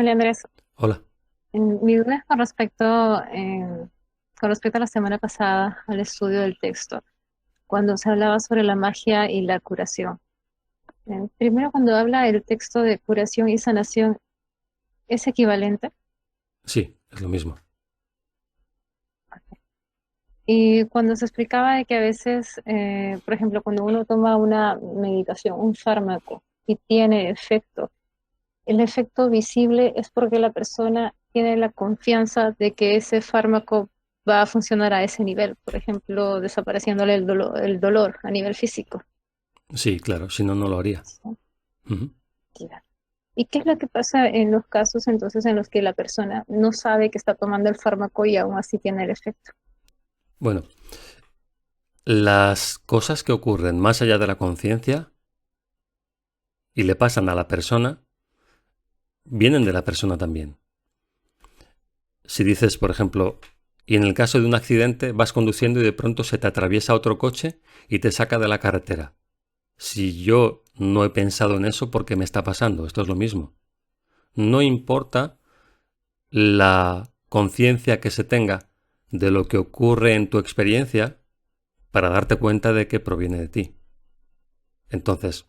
Hola Andrés. Hola. Mi duda es con respecto a la semana pasada al estudio del texto, cuando se hablaba sobre la magia y la curación. Primero, cuando habla el texto de curación y sanación, ¿es equivalente? Sí, es lo mismo. Y cuando se explicaba de que a veces, por ejemplo, cuando uno toma una medicación, un fármaco, y tiene efecto, el efecto visible es porque la persona tiene la confianza de que ese fármaco va a funcionar a ese nivel, por ejemplo, desapareciéndole el dolor a nivel físico. Sí, claro, si no, no lo haría. ¿Sí? Ujú. Claro. ¿Y qué es lo que pasa en los casos entonces en los que la persona no sabe que está tomando el fármaco y aún así tiene el efecto? Bueno, las cosas que ocurren más allá de la conciencia y le pasan a la persona, vienen de la persona también. Si dices, por ejemplo, y en el caso de un accidente vas conduciendo y de pronto se te atraviesa otro coche y te saca de la carretera. Si yo no he pensado en eso, ¿por qué me está pasando? Esto es lo mismo. No importa la conciencia que se tenga de lo que ocurre en tu experiencia, para darte cuenta de que proviene de ti. Entonces,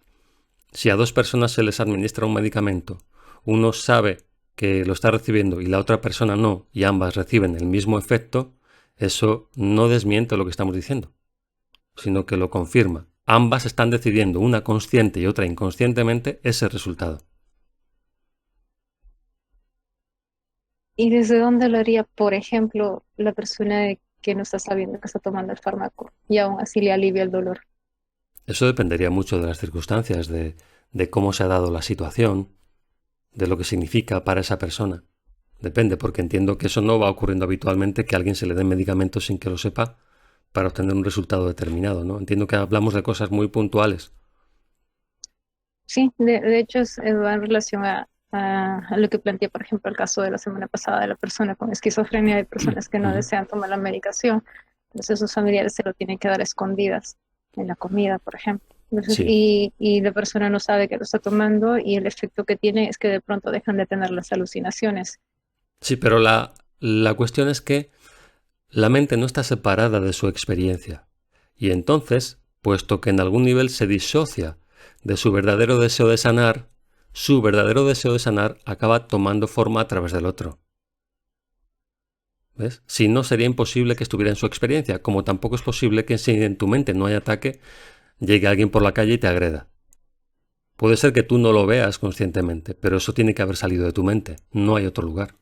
si a dos personas se les administra un medicamento, uno sabe que lo está recibiendo y la otra persona no, y ambas reciben el mismo efecto, eso no desmiente lo que estamos diciendo, sino que lo confirma. Ambas están decidiendo, una consciente y otra inconscientemente, ese resultado. ¿Y desde dónde lo haría, por ejemplo, la persona que no está sabiendo que está tomando el fármaco y aún así le alivia el dolor? Eso dependería mucho de las circunstancias, de cómo se ha dado la situación, de lo que significa para esa persona. Depende, porque entiendo que eso no va ocurriendo habitualmente, que a alguien se le den medicamentos sin que lo sepa para obtener un resultado determinado, ¿no? Entiendo que hablamos de cosas muy puntuales. Sí, de hecho va en relación a lo que planteé, por ejemplo, el caso de la semana pasada de la persona con esquizofrenia, de personas que no Ujú. desean tomar la medicación, entonces sus familiares se lo tienen que dar a escondidas en la comida, por ejemplo. Entonces, Sí, y la persona no sabe que lo está tomando y el efecto que tiene es que de pronto dejan de tener las alucinaciones. sí, pero la cuestión es que la mente no está separada de su experiencia. Y entonces, puesto que en algún nivel se disocia de su verdadero deseo de sanar, su verdadero deseo de sanar acaba tomando forma a través del otro. ¿Ves? Si no, sería imposible que estuviera en su experiencia, como tampoco es posible que si en tu mente no hay ataque, llegue alguien por la calle y te agreda. Puede ser que tú no lo veas conscientemente, pero eso tiene que haber salido de tu mente. No hay otro lugar.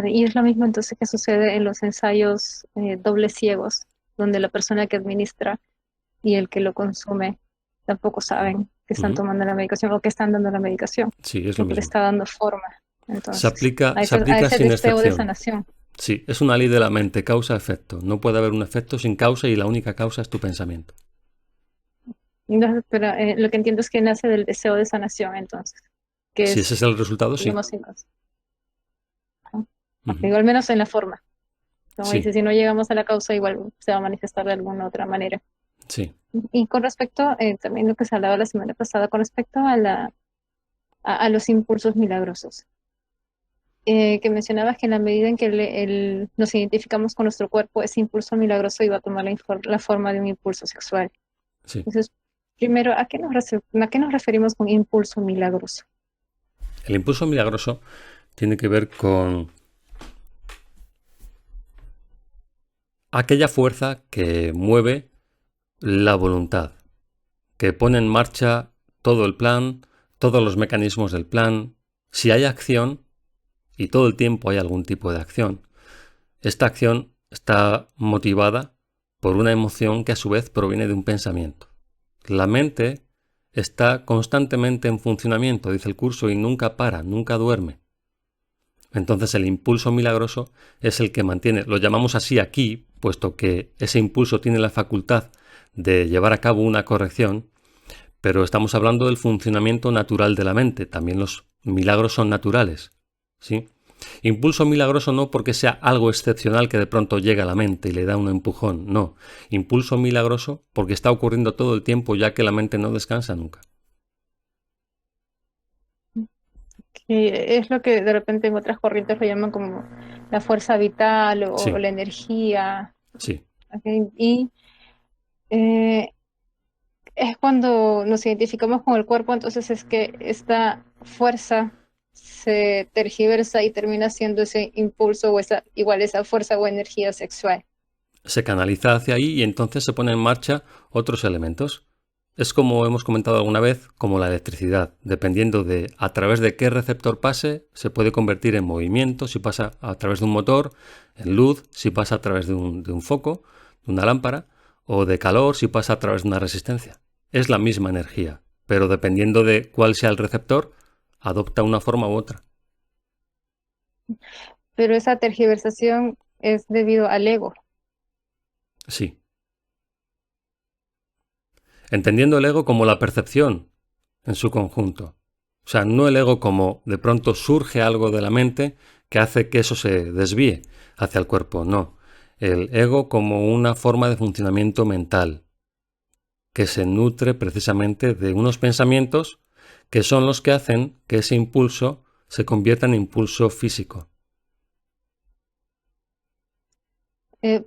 Y es lo mismo entonces que sucede en los ensayos dobles ciegos, donde la persona que administra y el que lo consume tampoco saben que están Ujú. tomando la medicación o que están dando la medicación, Sí, es lo lo que le mismo. está dando forma, entonces, Se a aplica ese sin deseo de excepción. sanación. Sí, es una ley de la mente, causa-efecto. No puede haber un efecto sin causa y la única causa es tu pensamiento. Entonces, pero lo que entiendo es que nace del deseo de sanación, entonces, que Si ese es, es el resultado, sí. digamos, ¿no? Ujú. Digo, al menos en la forma. Como dice, Sí, si no llegamos a la causa, igual se va a manifestar de alguna otra manera. sí. Y con respecto, también lo que se hablaba la semana pasada, con respecto a los impulsos milagrosos. Que mencionabas que en la medida en que nos identificamos con nuestro cuerpo, ese impulso milagroso iba a tomar la forma de un impulso sexual. Sí. Entonces, primero, a qué nos referimos con impulso milagroso? El impulso milagroso tiene que ver con aquella fuerza que mueve la voluntad, que pone en marcha todo el plan, todos los mecanismos del plan. Si hay acción, y todo el tiempo hay algún tipo de acción, esta acción está motivada por una emoción que a su vez proviene de un pensamiento. La mente está constantemente en funcionamiento, dice el curso, y nunca para, nunca duerme. Entonces el impulso milagroso es el que mantiene, lo llamamos así aquí, puesto que ese impulso tiene la facultad de llevar a cabo una corrección, pero estamos hablando del funcionamiento natural de la mente. También los milagros son naturales, ¿sí? Impulso milagroso no porque sea algo excepcional que de pronto llega a la mente y le da un empujón, no. Impulso milagroso porque está ocurriendo todo el tiempo ya que la mente no descansa nunca. Y es lo que de repente en otras corrientes lo llaman como la fuerza vital o Sí, la energía. sí, ¿Ok? Y eh, es cuando nos identificamos con el cuerpo, entonces es que esta fuerza se tergiversa y termina siendo ese impulso o igual esa fuerza o energía sexual. se canaliza hacia ahí y entonces se ponen en marcha otros elementos. Es como hemos comentado alguna vez, como la electricidad. Dependiendo de a través de qué receptor pase, se puede convertir en movimiento, si pasa a través de un motor, en luz, si pasa a través de un foco, de una lámpara, o de calor, si pasa a través de una resistencia. Es la misma energía, pero dependiendo de cuál sea el receptor, adopta una forma u otra. Pero esa tergiversación es debido al ego. Sí. Entendiendo el ego como la percepción en su conjunto. O sea, no el ego como de pronto surge algo de la mente que hace que eso se desvíe hacia el cuerpo, no. El ego como una forma de funcionamiento mental que se nutre precisamente de unos pensamientos que son los que hacen que ese impulso se convierta en impulso físico.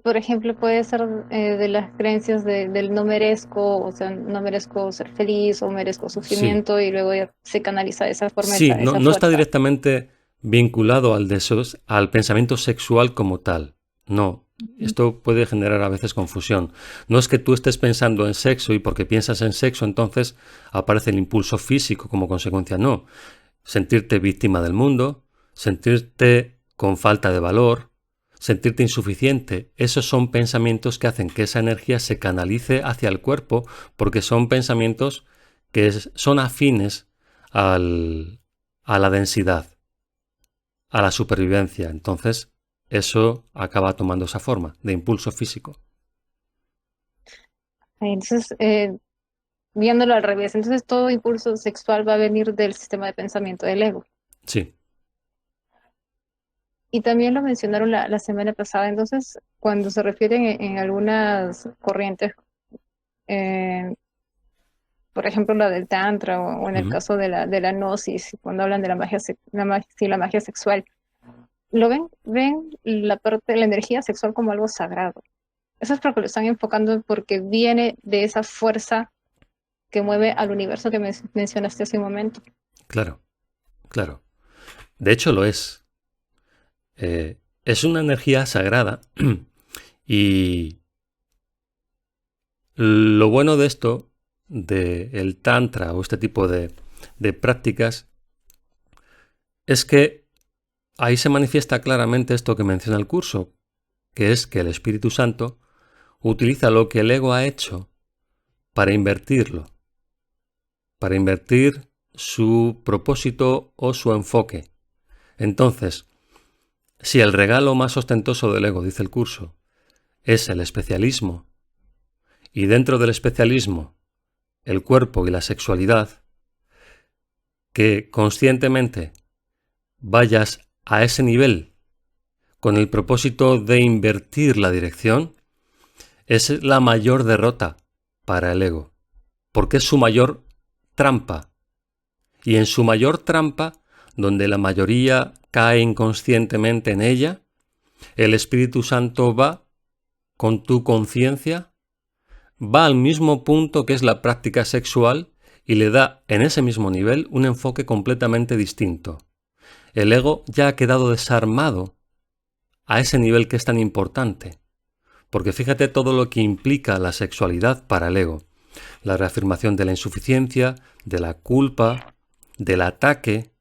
Por ejemplo, puede ser de las creencias del no merezco, o sea, no merezco ser feliz o merezco Sí, sufrimiento y luego ya se canaliza de esa forma sí, no, esa no está fuerza. directamente vinculado al pensamiento sexual como tal. No, Ujú. esto puede generar a veces confusión. No es que tú estés pensando en sexo y porque piensas en sexo entonces aparece el impulso físico como consecuencia. No, sentirte víctima del mundo, sentirte con falta de valor, sentirte insuficiente, esos son pensamientos que hacen que esa energía se canalice hacia el cuerpo porque son pensamientos que son afines al, a la densidad, a la supervivencia. Entonces, eso acaba tomando esa forma de impulso físico. Entonces, viéndolo al revés, entonces todo impulso sexual va a venir del sistema de pensamiento del ego. Sí. Y también lo mencionaron la semana pasada, entonces, cuando se refieren en algunas corrientes, eh, por ejemplo, la del Tantra o en el Ujú. caso de la Gnosis, cuando hablan de la magia, sí, la magia sexual, ven la parte de la energía sexual como algo sagrado. Eso es porque lo están enfocando porque viene de esa fuerza que mueve al universo que mencionaste hace un momento. Claro, claro. De hecho, lo es. Es una energía sagrada y lo bueno de esto, del tantra o este tipo de prácticas, es que ahí se manifiesta claramente esto que menciona el curso, que es que el Espíritu Santo utiliza lo que el ego ha hecho para invertirlo, para invertir su propósito o su enfoque. Entonces, si el regalo más ostentoso del ego, dice el curso, es el especialismo, y dentro del especialismo el cuerpo y la sexualidad, que conscientemente vayas a ese nivel con el propósito de invertir la dirección, es la mayor derrota para el ego, porque es su mayor trampa. Y en su mayor trampa, donde la mayoría cae inconscientemente en ella, el Espíritu Santo va con tu conciencia, va al mismo punto que es la práctica sexual y le da en ese mismo nivel un enfoque completamente distinto. El ego ya ha quedado desarmado a ese nivel que es tan importante. Porque fíjate todo lo que implica la sexualidad para el ego. La reafirmación de la insuficiencia, de la culpa, del ataque.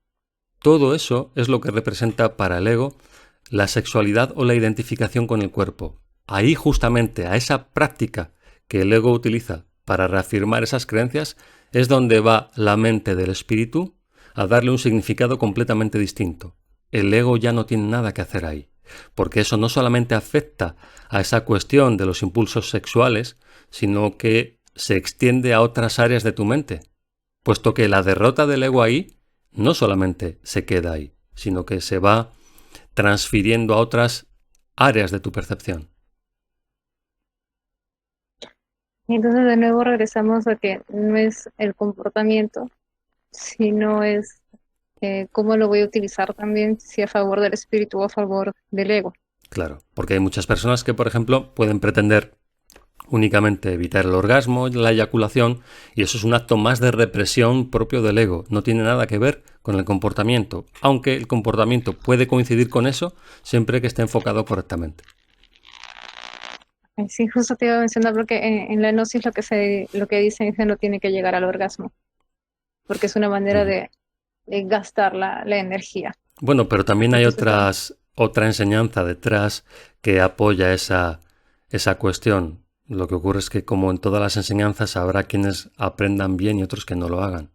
Todo eso es lo que representa para el ego la sexualidad o la identificación con el cuerpo. Ahí justamente a esa práctica que el ego utiliza para reafirmar esas creencias es donde va la mente del espíritu a darle un significado completamente distinto. El ego ya no tiene nada que hacer ahí, porque eso no solamente afecta a esa cuestión de los impulsos sexuales, sino que se extiende a otras áreas de tu mente, puesto que la derrota del ego ahí no solamente se queda ahí, sino que se va transfiriendo a otras áreas de tu percepción. Y entonces de nuevo regresamos a que no es el comportamiento, sino es cómo lo voy a utilizar también, si a favor del espíritu o a favor del ego. Claro, porque hay muchas personas que, por ejemplo, pueden pretender únicamente evitar el orgasmo, la eyaculación, y eso es un acto más de represión propio del ego. No tiene nada que ver con el comportamiento, aunque el comportamiento puede coincidir con eso siempre que esté enfocado correctamente. Sí, justo te iba a mencionar porque en la gnosis lo que dicen es que no tiene que llegar al orgasmo, porque es una manera Ujú. de gastar la energía. Bueno, pero también hay Entonces, otra enseñanza detrás que apoya esa cuestión. Lo que ocurre es que, como en todas las enseñanzas, habrá quienes aprendan bien y otros que no lo hagan.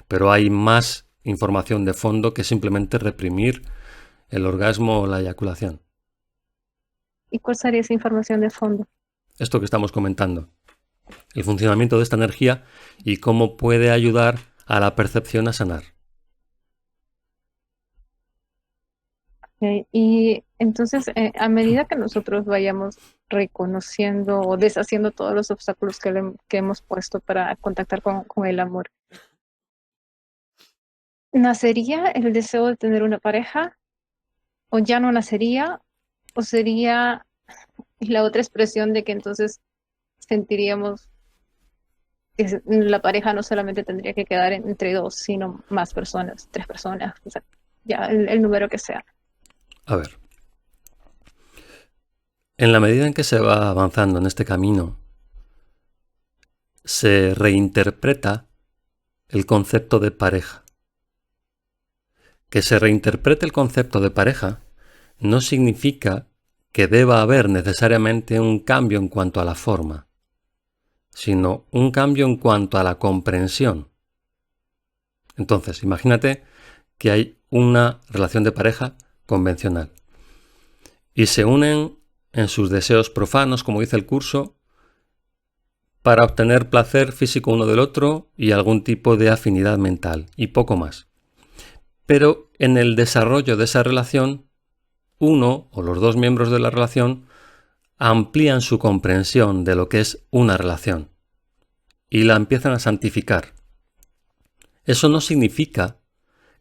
Pero hay más información de fondo que simplemente reprimir el orgasmo o la eyaculación. ¿y cuál sería esa información de fondo? Esto que estamos comentando, el funcionamiento de esta energía y cómo puede ayudar a la percepción a sanar. Y entonces, a medida que nosotros vayamos reconociendo o deshaciendo todos los obstáculos que hemos puesto para contactar con el amor, ¿nacería el deseo de tener una pareja? ¿O ya no nacería? ¿O sería la otra expresión de que entonces sentiríamos que la pareja no solamente tendría que quedar entre dos, sino más personas, tres personas, o sea, ya el número que sea? A ver, en la medida en que se va avanzando en este camino, se reinterpreta el concepto de pareja. Que se reinterprete el concepto de pareja no significa que deba haber necesariamente un cambio en cuanto a la forma, sino un cambio en cuanto a la comprensión. Entonces, imagínate que hay una relación de pareja convencional y se unen en sus deseos profanos, como dice el curso, para obtener placer físico uno del otro y algún tipo de afinidad mental, y poco más. Pero en el desarrollo de esa relación, uno o los dos miembros de la relación amplían su comprensión de lo que es una relación y la empiezan a santificar. Eso no significa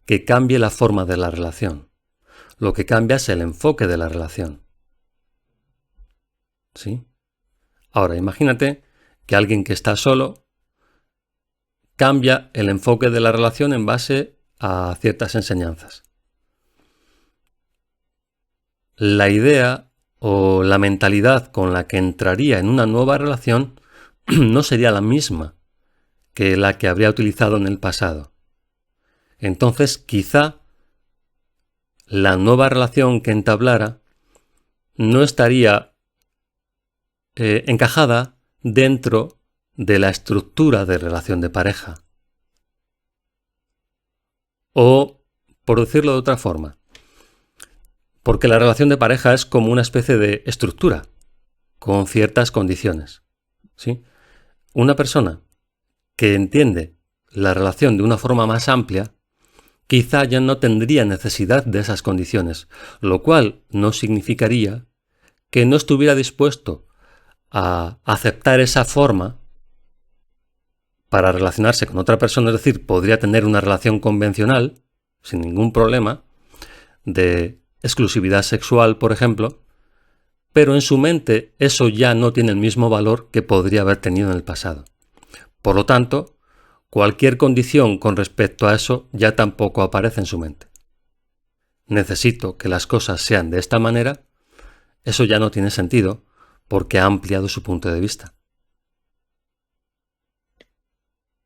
que cambie la forma de la relación. Lo que cambia es el enfoque de la relación. ¿Sí? Ahora, imagínate que alguien que está solo cambia el enfoque de la relación en base a ciertas enseñanzas. La idea o la mentalidad con la que entraría en una nueva relación no sería la misma que la que habría utilizado en el pasado. Entonces, quizá la nueva relación que entablara no estaría encajada dentro de la estructura de relación de pareja. O, por decirlo de otra forma, porque la relación de pareja es como una especie de estructura, con ciertas condiciones. ¿Sí? Una persona que entiende la relación de una forma más amplia, quizá ya no tendría necesidad de esas condiciones, lo cual no significaría que no estuviera dispuesto a aceptar esa forma para relacionarse con otra persona, es decir, podría tener una relación convencional, sin ningún problema, de exclusividad sexual, por ejemplo, pero en su mente eso ya no tiene el mismo valor que podría haber tenido en el pasado. Por lo tanto, cualquier condición con respecto a eso ya tampoco aparece en su mente. Necesito que las cosas sean de esta manera, eso ya no tiene sentido porque ha ampliado su punto de vista.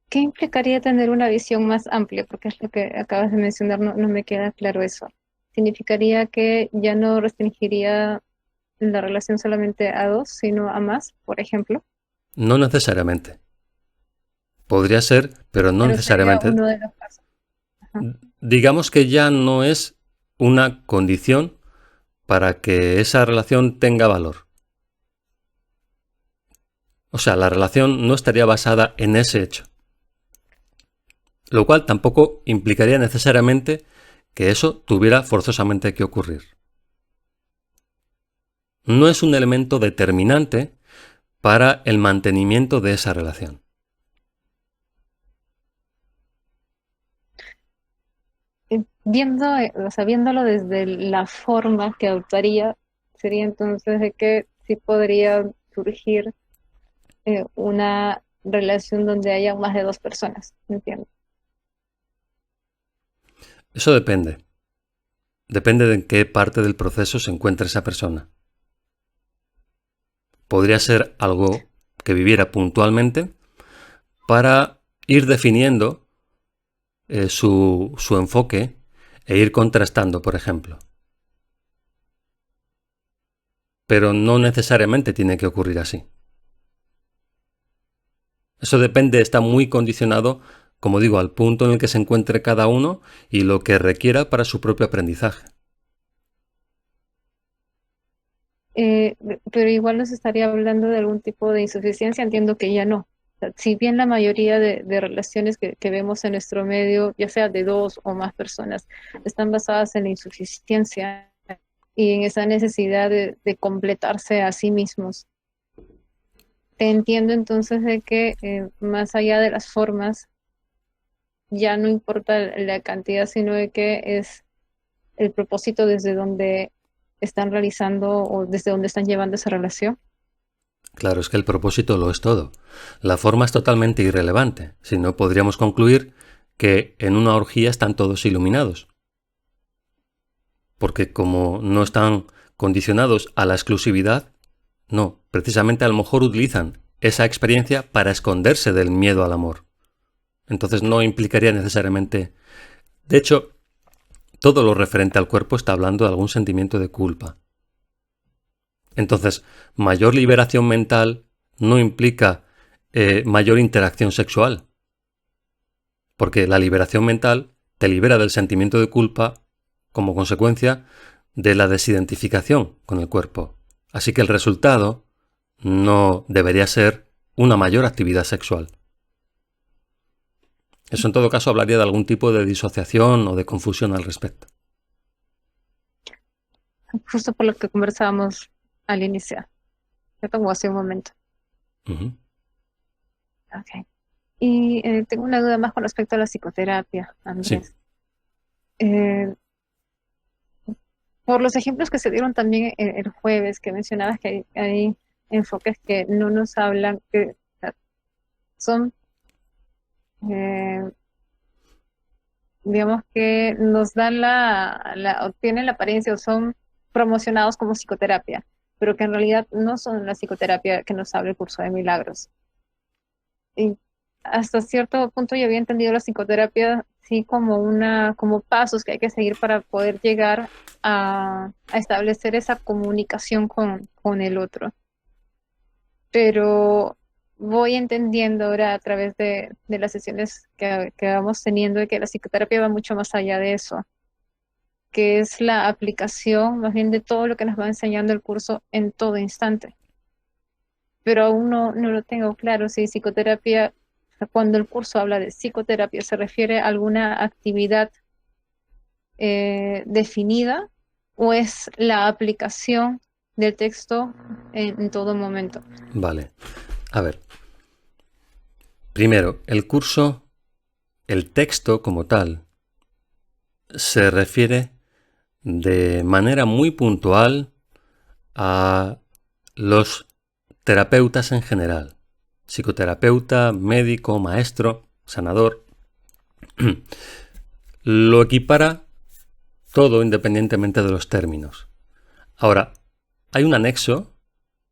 ¿Qué implicaría tener una visión más amplia? Porque es lo que acabas de mencionar, no me queda claro eso. ¿Significaría que ya no restringiría la relación solamente a dos, sino a más, por ejemplo? No necesariamente. Podría ser, pero no Pero sería necesariamente. uno de los casos. Ajá. Digamos que ya no es una condición para que esa relación tenga valor. O sea, la relación no estaría basada en ese hecho. Lo cual tampoco implicaría necesariamente que eso tuviera forzosamente que ocurrir. No es un elemento determinante para el mantenimiento de esa relación. o sea, viéndolo desde la forma que adoptaría, sería entonces de que sí podría surgir una relación donde haya más de dos personas, ¿entiendes? Eso depende. Depende de en qué parte del proceso se encuentra esa persona. Podría ser algo que viviera puntualmente para ir definiendo su enfoque e ir contrastando, por ejemplo. Pero no necesariamente tiene que ocurrir así. Eso depende, está muy condicionado, como digo, al punto en el que se encuentre cada uno y lo que requiera para su propio aprendizaje. Pero igual nos estaría hablando de algún tipo de insuficiencia, entiendo que ya no. O sea, si bien la mayoría de relaciones que vemos en nuestro medio, ya sea de dos o más personas, están basadas en la insuficiencia y en esa necesidad de completarse a sí mismos. Te entiendo entonces de que más allá de las formas, ya no importa la cantidad, sino de que es el propósito desde donde están realizando o desde donde están llevando esa relación. Claro, es que el propósito lo es todo. La forma es totalmente irrelevante, si no podríamos concluir que en una orgía están todos iluminados. Porque como no están condicionados a la exclusividad, no, precisamente a lo mejor utilizan esa experiencia para esconderse del miedo al amor. Entonces no implicaría necesariamente... De hecho, todo lo referente al cuerpo está hablando de algún sentimiento de culpa. Entonces, mayor liberación mental no implica mayor interacción sexual. Porque la liberación mental te libera del sentimiento de culpa como consecuencia de la desidentificación con el cuerpo. Así que el resultado no debería ser una mayor actividad sexual. Eso en todo caso hablaría de algún tipo de disociación o de confusión al respecto. Justo por lo que conversábamos al inicio, ya como hace un momento. Uh-huh. Okay. Y tengo una duda más con respecto a la psicoterapia, Sí. Andrés. Eh, por los ejemplos que se dieron también el jueves, que mencionabas que hay enfoques que no nos hablan, que son, eh, digamos que nos dan o tienen la apariencia o son promocionados como psicoterapia, pero que en realidad no son la psicoterapia que nos habla el curso de milagros. Y hasta cierto punto yo había entendido la psicoterapia sí como pasos que hay que seguir para poder llegar a establecer esa comunicación con el otro. Pero voy entendiendo ahora a través de las sesiones que vamos teniendo de que la psicoterapia va mucho más allá de eso, que es la aplicación más bien de todo lo que nos va enseñando el curso en todo instante. Pero aún no lo tengo claro si psicoterapia, cuando el curso habla de psicoterapia, se refiere a alguna actividad definida o es la aplicación del texto en todo momento. Vale. A ver. Primero, el curso, el texto como tal, se refiere de manera muy puntual a los terapeutas en general. Psicoterapeuta, médico, maestro, sanador. Lo equipara todo independientemente de los términos. Ahora, hay un anexo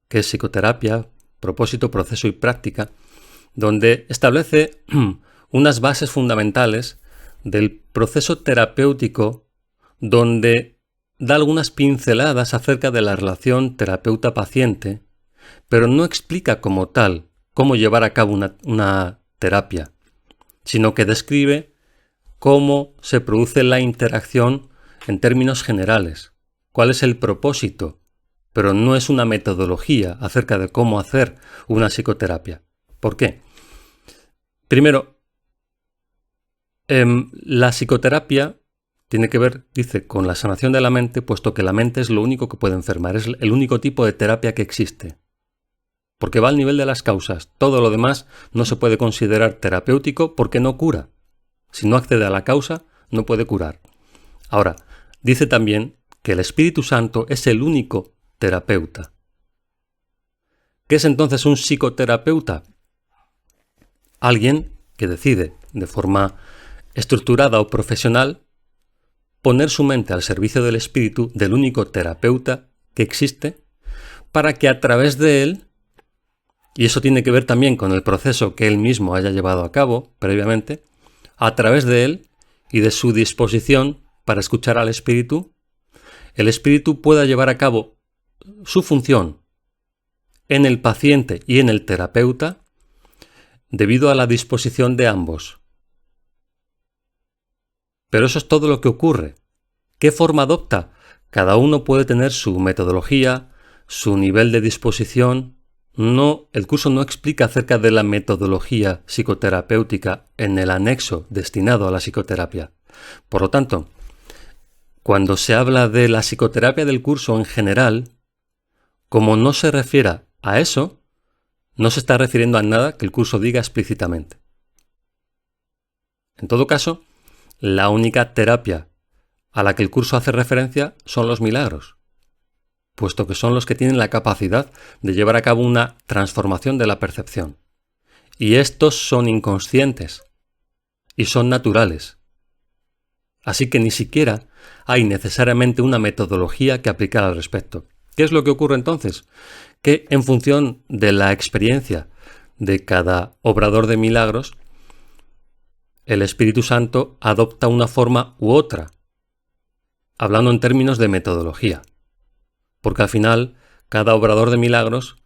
que es psicoterapia, propósito, proceso y práctica, donde establece unas bases fundamentales del proceso terapéutico, donde da algunas pinceladas acerca de la relación terapeuta-paciente, pero no explica como tal cómo llevar a cabo una terapia, sino que describe cómo se produce la interacción en términos generales, cuál es el propósito, pero no es una metodología acerca de cómo hacer una psicoterapia. ¿Por qué? Primero, la psicoterapia tiene que ver, dice, con la sanación de la mente, puesto que la mente es lo único que puede enfermar, es el único tipo de terapia que existe. Porque va al nivel de las causas. Todo lo demás no se puede considerar terapéutico porque no cura. Si no accede a la causa, no puede curar. Ahora, dice también que el Espíritu Santo es el único terapeuta. ¿Qué es entonces un psicoterapeuta? Alguien que decide de forma estructurada o profesional poner su mente al servicio del espíritu del único terapeuta que existe para que a través de él, y eso tiene que ver también con el proceso que él mismo haya llevado a cabo previamente, a través de él y de su disposición para escuchar al espíritu, el espíritu pueda llevar a cabo su función en el paciente y en el terapeuta debido a la disposición de ambos. Pero eso es todo lo que ocurre. ¿Qué forma adopta? Cada uno puede tener su metodología, su nivel de disposición. No, el curso no explica acerca de la metodología psicoterapéutica en el anexo destinado a la psicoterapia. Por lo tanto, cuando se habla de la psicoterapia del curso en general, como no se refiera a eso, no se está refiriendo a nada que el curso diga explícitamente. En todo caso, la única terapia a la que el curso hace referencia son los milagros, puesto que son los que tienen la capacidad de llevar a cabo una transformación de la percepción. Y estos son inconscientes y son naturales. Así que ni siquiera hay necesariamente una metodología que aplicar al respecto. ¿Qué es lo que ocurre entonces? Que en función de la experiencia de cada obrador de milagros, el Espíritu Santo adopta una forma u otra, hablando en términos de metodología, porque al final cada obrador de milagros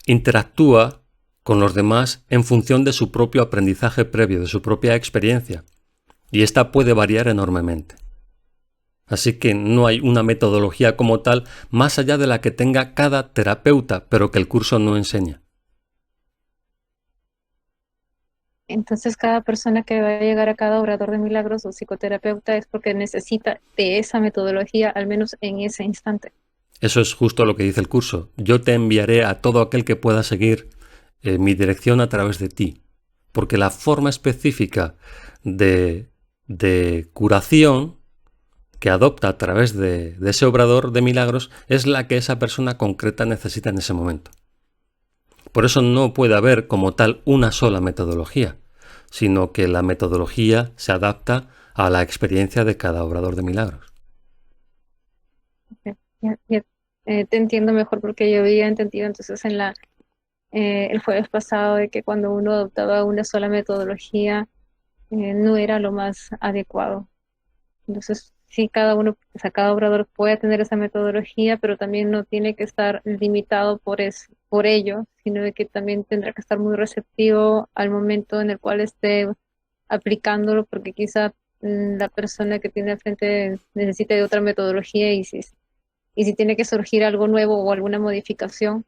interactúa con los demás en función de su propio aprendizaje previo, de su propia experiencia, y esta puede variar enormemente. Así que no hay una metodología como tal más allá de la que tenga cada terapeuta, pero que el curso no enseña. Entonces, cada persona que va a llegar a cada obrador de milagros o psicoterapeuta es porque necesita de esa metodología, al menos en ese instante. Eso es justo lo que dice el curso. Yo te enviaré a todo aquel que pueda seguir mi dirección a través de ti. Porque la forma específica de curación que adopta a través de ese obrador de milagros es la que esa persona concreta necesita en ese momento. Por eso no puede haber como tal una sola metodología, sino que la metodología se adapta a la experiencia de cada obrador de milagros. Ya, te entiendo mejor porque yo había entendido entonces el jueves pasado de que cuando uno adoptaba una sola metodología no era lo más adecuado. Entonces, sí, cada uno, o sea, cada obrador puede tener esa metodología, pero también no tiene que estar limitado por ello, sino de que también tendrá que estar muy receptivo al momento en el cual esté aplicándolo, porque quizá la persona que tiene al frente necesite de otra metodología y si tiene que surgir algo nuevo o alguna modificación,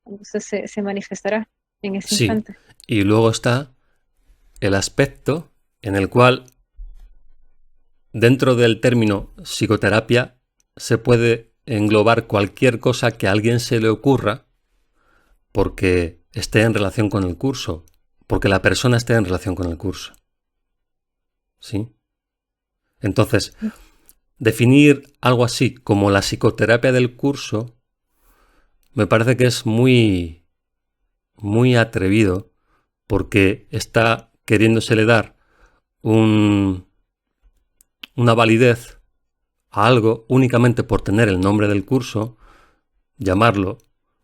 entonces se manifestará en ese Sí, instante. y luego está el aspecto en el cual dentro del término psicoterapia se puede englobar cualquier cosa que a alguien se le ocurra porque esté en relación con el curso, porque la persona esté en relación con el curso. ¿Sí? Entonces, definir algo así como la psicoterapia del curso me parece que es muy atrevido porque está queriéndosele dar una validez a algo únicamente por tener el nombre del curso, llamarlo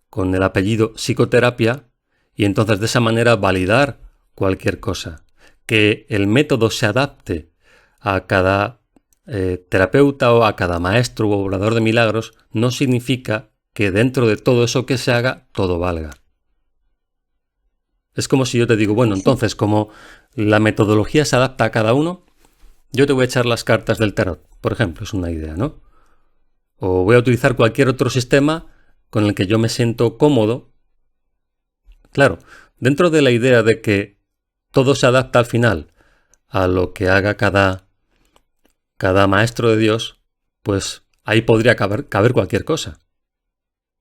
con el apellido psicoterapia y entonces de esa manera validar cualquier cosa. Que el método se adapte a cada terapeuta o a cada maestro o obrador de milagros no significa que dentro de todo eso que se haga todo valga. Es como si yo te digo, bueno, Sí. entonces como la metodología se adapta a cada uno, yo te voy a echar las cartas del tarot, por ejemplo, es una idea, ¿no? O voy a utilizar cualquier otro sistema con el que yo me siento cómodo. Claro, dentro de la idea de que todo se adapta al final a lo que haga cada maestro de Dios, pues ahí podría caber cualquier cosa.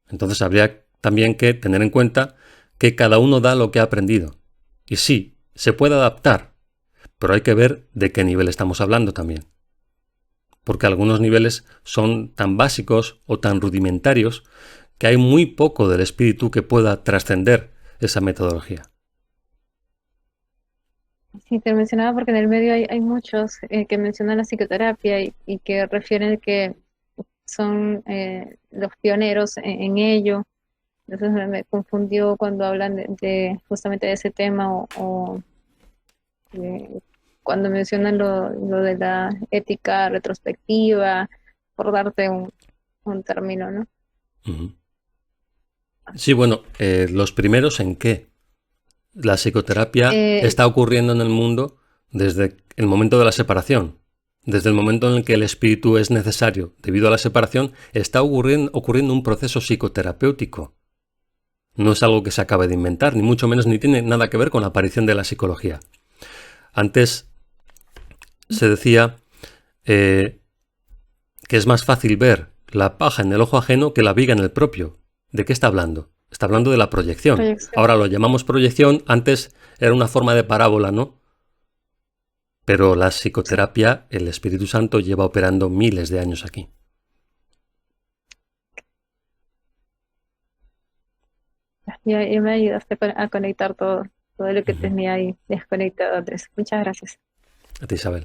Entonces habría también que tener en cuenta que cada uno da lo que ha aprendido. Y sí, se puede adaptar, pero hay que ver de qué nivel estamos hablando también. porque algunos niveles son tan básicos o tan rudimentarios que hay muy poco del espíritu que pueda trascender esa metodología. Sí, te mencionaba porque en el medio hay muchos que mencionan la psicoterapia y que refieren que son los pioneros en ello. Entonces me confundió cuando hablan justamente de ese tema o de- cuando mencionan lo de la ética retrospectiva, por darte un término, ¿no? Ujú. Sí, bueno, los primeros en qué. La psicoterapia Eh, está ocurriendo en el mundo desde el momento de la separación. Desde el momento en el que el espíritu es necesario debido a la separación, está ocurriendo un proceso psicoterapéutico. No es algo que se acabe de inventar, ni mucho menos ni tiene nada que ver con la aparición de la psicología. Antes se decía que es más fácil ver la paja en el ojo ajeno que la viga en el propio. ¿De qué está hablando? Está hablando de la proyección. proyección. Ahora lo llamamos proyección, antes era una forma de parábola, ¿no? Pero la Sí, psicoterapia, el Espíritu Santo lleva operando miles de años aquí. ya me ayudaste a conectar todo lo que Ujú. tenía ahí desconectado antes. Muchas gracias. A ti, Isabel.